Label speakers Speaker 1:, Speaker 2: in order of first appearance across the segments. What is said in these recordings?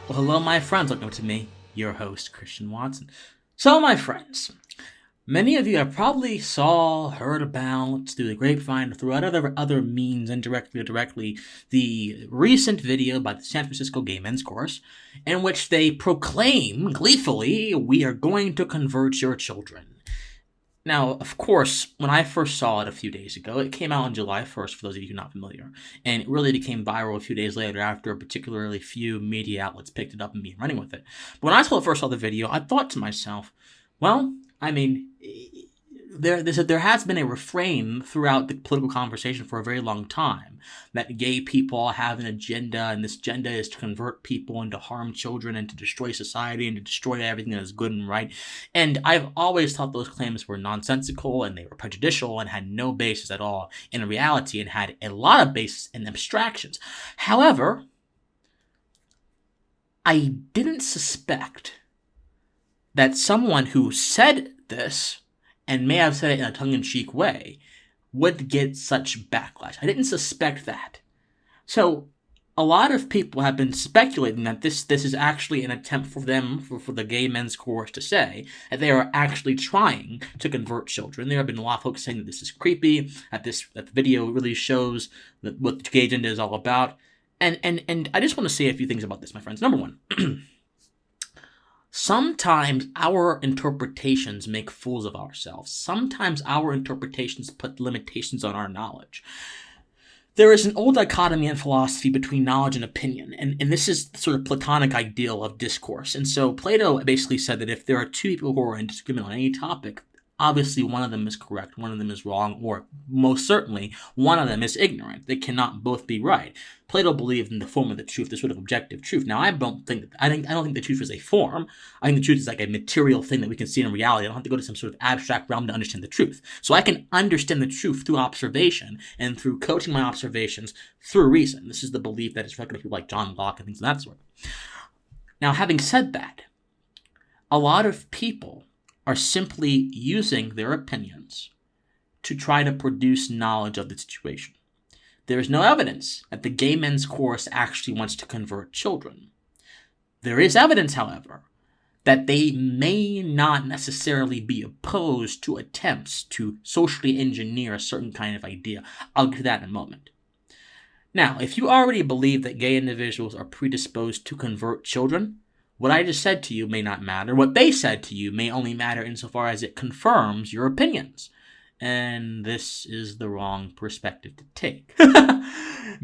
Speaker 1: Well, hello, my friends. Welcome to me, your host, Christian Watson. So, my friends, many of you have probably heard about, through the grapevine, or through other means, indirectly or directly, the recent video by the San Francisco Gay Men's Chorus, in which they proclaim gleefully, "We are going to convert your children." Now, of course, when I first saw it a few days ago, it came out on July 1st, for those of you who are not familiar, and it really became viral a few days later after particularly few media outlets picked it up and began running with it. But when I first saw the video, I thought to myself, well, I mean, there has been a refrain throughout the political conversation for a very long time that gay people have an agenda, and this agenda is to convert people and to harm children and to destroy society and to destroy everything that is good and right. And I've always thought those claims were nonsensical and they were prejudicial and had no basis at all in reality and had a lot of basis in abstractions. However, I didn't suspect that someone who said this, and may have said it in a tongue-in-cheek way, would get such backlash. I didn't suspect that. So, a lot of people have been speculating that this is actually an attempt for them, for the Gay Men's Chorus to say, that they are actually trying to convert children. There have been a lot of folks saying that this is creepy, that the video really shows what the gay agenda is all about. And I just want to say a few things about this, my friends. Number one, sometimes our interpretations make fools of ourselves. Sometimes our interpretations put limitations on our knowledge. There is an old dichotomy in philosophy between knowledge and opinion, and this is the sort of Platonic ideal of discourse. And so Plato basically said that if there are two people who are in disagreement on any topic, obviously one of them is correct, one of them is wrong, or most certainly one of them is ignorant. They cannot both be right. Plato believed in the form of the truth, the sort of objective truth. Now, I don't think the truth is a form. I think the truth is like a material thing that we can see in reality. I don't have to go to some sort of abstract realm to understand the truth. So I can understand the truth through observation and through coaching my observations through reason. This is the belief that is recognized by people like John Locke and things of that sort. Now, having said that, a lot of people are simply using their opinions to try to produce knowledge of the situation. There is no evidence that the Gay Men's Chorus actually wants to convert children. There is evidence, however, that they may not necessarily be opposed to attempts to socially engineer a certain kind of idea. I'll get to that in a moment. Now, if you already believe that gay individuals are predisposed to convert children, what I just said to you may not matter. What they said to you may only matter insofar as it confirms your opinions. And this is the wrong perspective to take.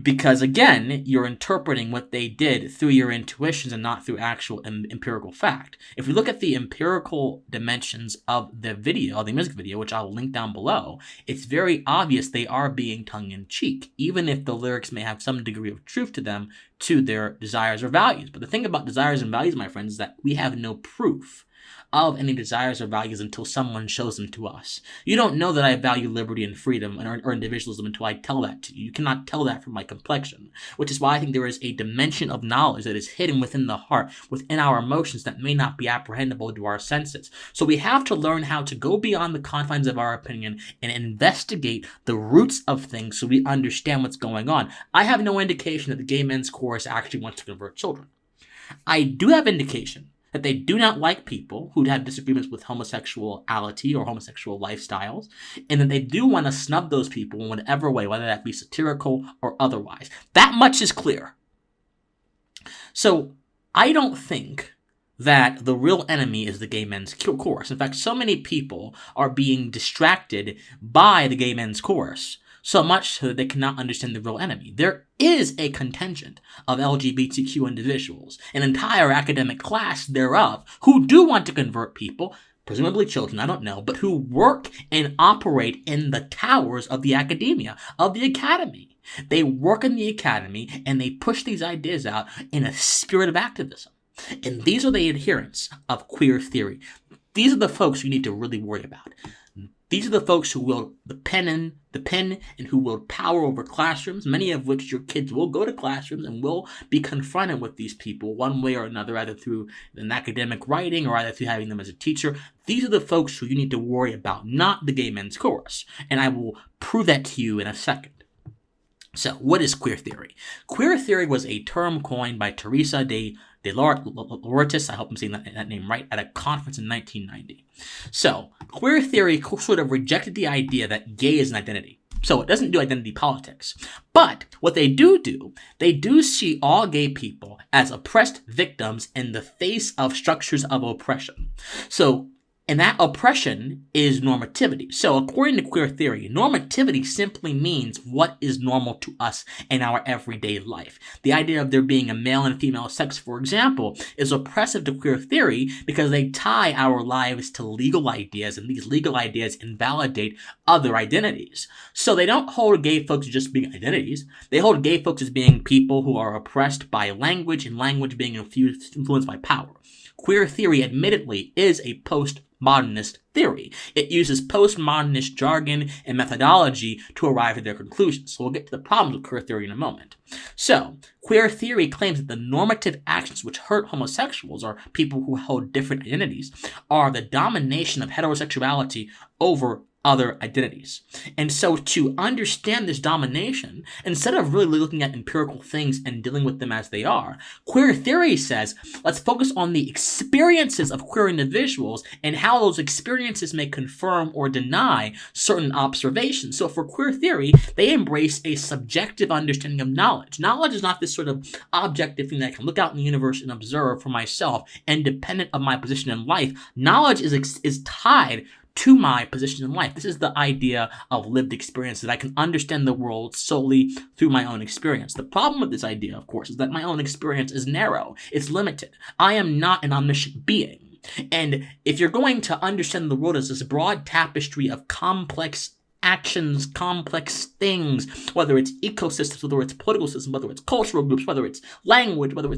Speaker 1: Because again, you're interpreting what they did through your intuitions and not through actual empirical fact. If we look at the empirical dimensions of the video, the music video, which I'll link down below, it's very obvious they are being tongue-in-cheek, even if the lyrics may have some degree of truth to them, to their desires or values. But the thing about desires and values, my friends, is that we have no proof of any desires or values until someone shows them to us. You don't know that I value liberty and freedom or individualism until I tell that to you. You cannot tell that from my complexion, which is why I think there is a dimension of knowledge that is hidden within the heart, within our emotions, that may not be apprehendable to our senses. So we have to learn how to go beyond the confines of our opinion and investigate the roots of things so we understand what's going on. I have no indication that the Gay Men's Chorus actually wants to convert children. I do have indication that they do not like people who have disagreements with homosexuality or homosexual lifestyles, and that they do want to snub those people in whatever way, whether that be satirical or otherwise. That much is clear. So I don't think that the real enemy is the Gay Men's Chorus. In fact, so many people are being distracted by the Gay Men's Chorus, so much so that they cannot understand the real enemy. There is a contingent of LGBTQ individuals, an entire academic class thereof, who do want to convert people, presumably children, I don't know, but who work and operate in the towers of the academia, of the academy. They work in the academy and they push these ideas out in a spirit of activism. And these are the adherents of queer theory. These are the folks you need to really worry about. These are the folks who wield the pen and who wield power over classrooms, many of which your kids will go to classrooms and will be confronted with these people one way or another, either through an academic writing or either through having them as a teacher. These are the folks who you need to worry about, not the Gay Men's Chorus. And I will prove that to you in a second. So, what is queer theory? Queer theory was a term coined by Teresa de Lauretis, I hope I'm saying that name right, at a conference in 1990. So, queer theory sort of rejected the idea that gay is an identity. So it doesn't do identity politics. But what they do see all gay people as oppressed victims in the face of structures of oppression. So, and that oppression is normativity. So according to queer theory, normativity simply means what is normal to us in our everyday life. The idea of there being a male and female sex, for example, is oppressive to queer theory because they tie our lives to legal ideas, and these legal ideas invalidate other identities. So they don't hold gay folks as just being identities. They hold gay folks as being people who are oppressed by language, and language being influenced by power. Queer theory, admittedly, is a postmodernist theory. It uses postmodernist jargon and methodology to arrive at their conclusions. So we'll get to the problems with queer theory in a moment. So, queer theory claims that the normative actions which hurt homosexuals, or people who hold different identities, are the domination of heterosexuality over other identities. And so to understand this domination, instead of really looking at empirical things and dealing with them as they are, queer theory says, let's focus on the experiences of queer individuals and how those experiences may confirm or deny certain observations. So for queer theory, they embrace a subjective understanding of knowledge. Knowledge is not this sort of objective thing that I can look out in the universe and observe for myself, independent of my position in life. Knowledge is tied to my position in life. This is the idea of lived experience, that I can understand the world solely through my own experience. The problem with this idea, of course, is that my own experience is narrow. It's limited. I am not an omniscient being. And if you're going to understand the world as this broad tapestry of complex actions, complex things, whether it's ecosystems, whether it's political systems, whether it's cultural groups, whether it's language, whether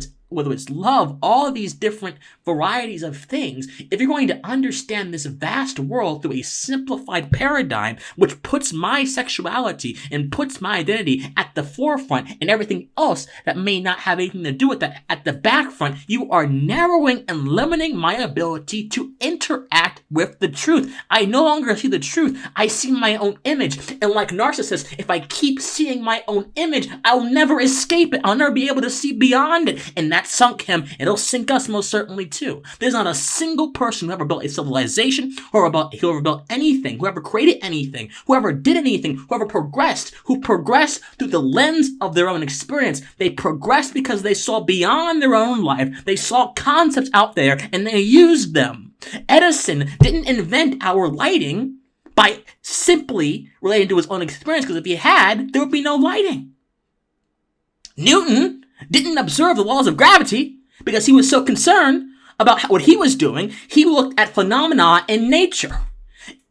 Speaker 1: it's love, all of these different varieties of things, if you're going to understand this vast world through a simplified paradigm, which puts my sexuality and puts my identity at the forefront and everything else that may not have anything to do with that at the back front, you are narrowing and limiting my ability to interact with the truth. I no longer see the truth. I see my own image. And like Narcissus, if I keep seeing my own image, I'll never escape it. I'll never be able to see beyond it. And that sunk him. It'll sink us most certainly too. There's not a single person who ever built a civilization, who ever built anything, who ever created anything, whoever did anything, who progressed through the lens of their own experience. They progressed because they saw beyond their own life. They saw concepts out there and they used them. Edison didn't invent our lighting by simply relating to his own experience, because if he had, there would be no lighting. Newton didn't observe the laws of gravity because he was so concerned about what he was doing. He looked at phenomena in nature.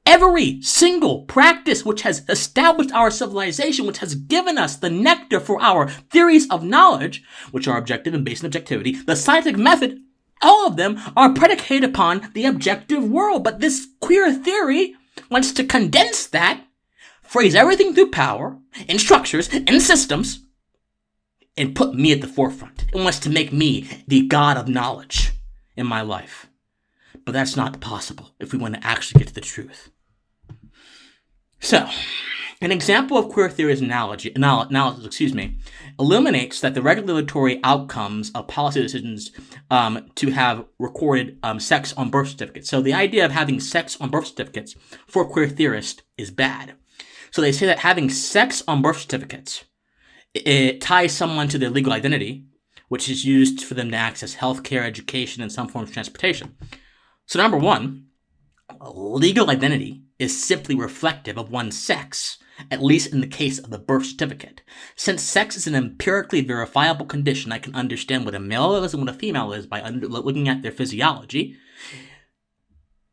Speaker 1: Every single practice which has established our civilization, which has given us the nectar for our theories of knowledge, which are objective and based on objectivity, the scientific method, all of them are predicated upon the objective world. But this queer theory wants to condense that, phrase everything through power, and structures, and systems, and put me at the forefront. It wants to make me the god of knowledge in my life. But that's not possible if we want to actually get to the truth. So, an example of queer theory's analysis, illuminates that the regulatory outcomes of policy decisions to have recorded sex on birth certificates. So the idea of having sex on birth certificates for queer theorists is bad. So they say that having sex on birth certificates, it ties someone to their legal identity, which is used for them to access healthcare, education, and some form of transportation. So number one, legal identity is simply reflective of one's sex, at least in the case of the birth certificate. Since sex is an empirically verifiable condition, I can understand what a male is and what a female is by looking at their physiology,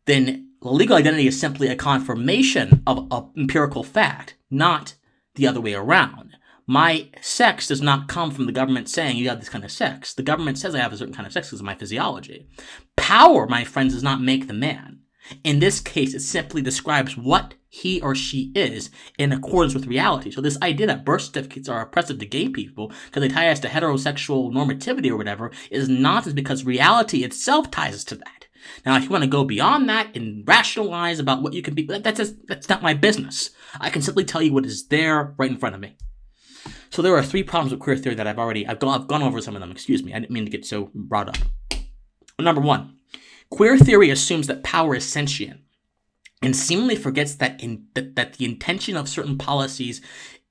Speaker 1: then legal identity is simply a confirmation of empirical fact, not the other way around. My sex does not come from the government saying you have this kind of sex. The government says I have a certain kind of sex because of my physiology. Power, my friends, does not make the man. In this case, it simply describes what he or she is in accordance with reality. So this idea that birth certificates are oppressive to gay people because they tie us to heterosexual normativity or whatever is nonsense, because reality itself ties us to that. Now, if you want to go beyond that and rationalize about what you can be, that's not my business. I can simply tell you what is there right in front of me. So there are 3 problems with queer theory that I've gone over some of them. Excuse me, I didn't mean to get so brought up. Number 1, queer theory assumes that power is sentient and seemingly forgets that that the intention of certain policies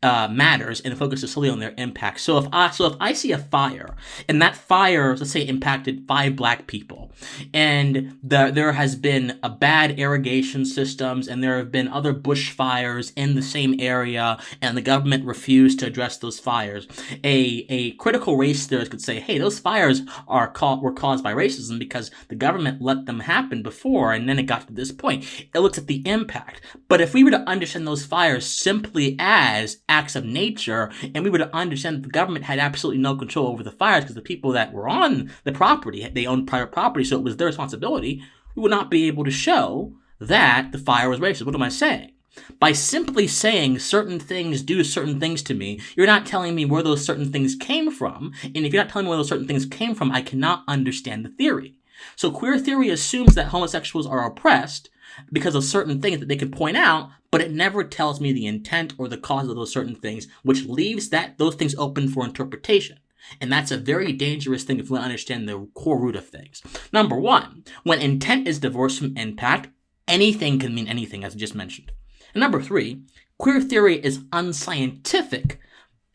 Speaker 1: matters and focuses solely on their impact. So if I see a fire and that fire, let's say, impacted 5 black people, and there has been a bad irrigation systems and there have been other bushfires in the same area, and the government refused to address those fires, a critical race theorist could say, hey, those fires were caused by racism because the government let them happen before, and then it got to this point. It looks at the impact. But if we were to understand those fires simply as acts of nature, and we were to understand that the government had absolutely no control over the fires because the people that were on the property, they owned private property, so it was their responsibility, we would not be able to show that the fire was racist. What am I saying? By simply saying certain things do certain things to me, you're not telling me where those certain things came from, and if you're not telling me where those certain things came from, I cannot understand the theory. So queer theory assumes that homosexuals are oppressed because of certain things that they can point out, but it never tells me the intent or the cause of those certain things, which leaves those things open for interpretation. And that's a very dangerous thing if we understand the core root of things. Number 1, when intent is divorced from impact, anything can mean anything, as I just mentioned. And number 3, queer theory is unscientific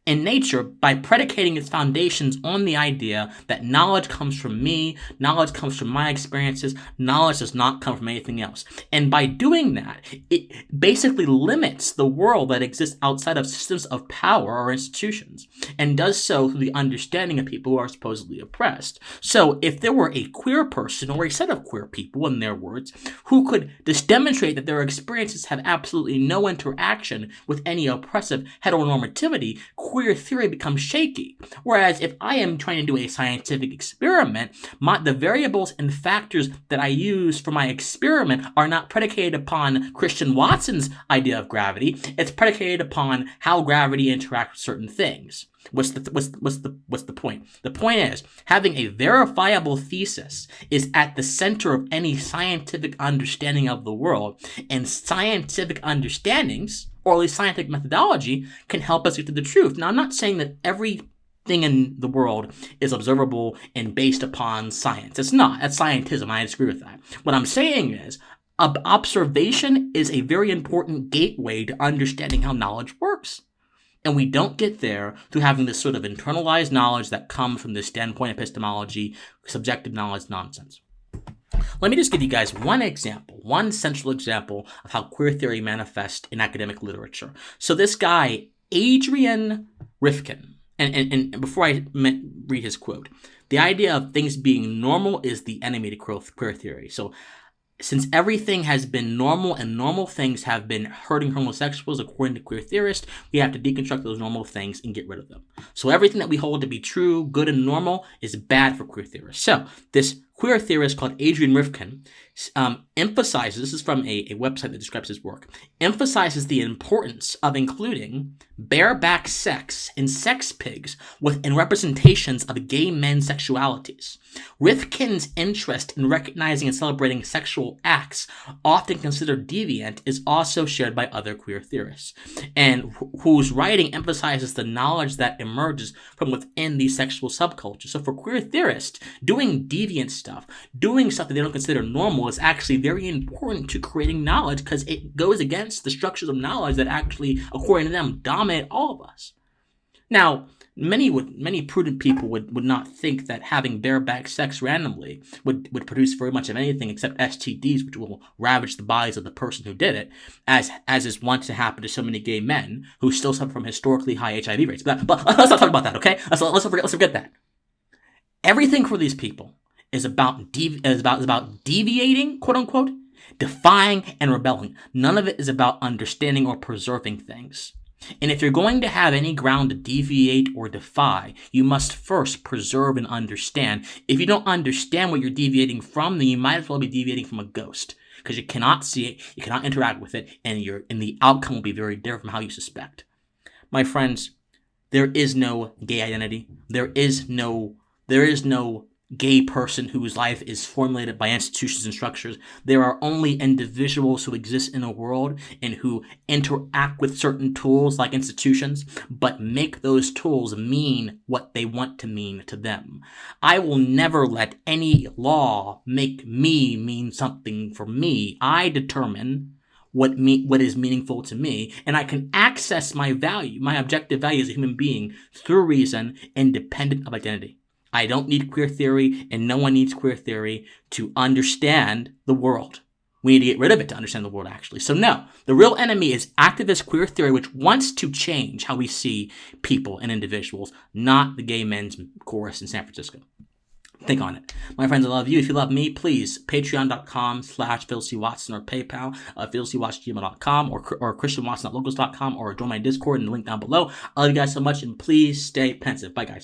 Speaker 1: in nature by predicating its foundations on the idea that knowledge comes from me, knowledge comes from my experiences, knowledge does not come from anything else. And by doing that, it basically limits the world that exists outside of systems of power or institutions, and does so through the understanding of people who are supposedly oppressed. So if there were a queer person, or a set of queer people, in their words, who could just demonstrate that their experiences have absolutely no interaction with any oppressive heteronormativity, queer theory becomes shaky. Whereas if I am trying to do a scientific experiment, the variables and factors that I use for my experiment are not predicated upon Christian Watson's idea of gravity. It's predicated upon how gravity interacts with certain things. What's the point? The point is, having a verifiable thesis is at the center of any scientific understanding of the world, and scientific understandings, or at least scientific methodology, can help us get to the truth. Now, I'm not saying that everything in the world is observable and based upon science. It's not. That's scientism. I disagree with that. What I'm saying is, observation is a very important gateway to understanding how knowledge works. And we don't get there through having this sort of internalized knowledge that comes from this standpoint epistemology, subjective knowledge nonsense. Let me just give you guys one example, one central example of how queer theory manifests in academic literature. So this guy, Dorian Rivkin, and before I read his quote, the idea of things being normal is the enemy to queer theory. So since everything has been normal and normal things have been hurting homosexuals, according to queer theorists, we have to deconstruct those normal things and get rid of them. So everything that we hold to be true, good, and normal is bad for queer theorists. So this queer theorist called Dorian Rivkin emphasizes, this is from a website that describes his work, emphasizes the importance of including bareback sex and sex pigs in representations of gay men's sexualities. Rifkin's interest in recognizing and celebrating sexual acts, often considered deviant, is also shared by other queer theorists, and whose writing emphasizes the knowledge that emerges from within these sexual subcultures. So for queer theorists, doing deviant stuff, doing stuff that they don't consider normal, is actually very important to creating knowledge, because it goes against the structures of knowledge that actually, according to them, dominate all of us. Now, many prudent people would not think that having bareback sex randomly would produce very much of anything except STDs, which will ravage the bodies of the person who did it, as is wont to happen to so many gay men who still suffer from historically high HIV rates. But let's not talk about that, okay? Let's forget that. Everything for these people is about deviating, quote unquote, defying, and rebelling. None of it is about understanding or preserving things. And if you're going to have any ground to deviate or defy, you must first preserve and understand. If you don't understand what you're deviating from, then you might as well be deviating from a ghost, because you cannot see it, you cannot interact with it, and the outcome will be very different from how you suspect. My friends, there is no gay identity. There is no gay person whose life is formulated by institutions and structures. There are only individuals who exist in a world and who interact with certain tools like institutions, but make those tools mean what they want to mean to them. I will never let any law make me mean something for me. I determine what is meaningful to me, and I can access my value, my objective value as a human being through reason, independent of identity. I don't need queer theory, and no one needs queer theory to understand the world. We need to get rid of it to understand the world, actually. So no, the real enemy is activist queer theory, which wants to change how we see people and individuals, not the gay men's chorus in San Francisco. Think on it. My friends, I love you. If you love me, please, patreon.com/PhilCWatson or PayPal, PhilCWatson@gmail.com or ChristianWatson.locals.com or join my Discord in the link down below. I love you guys so much, and please stay pensive. Bye, guys.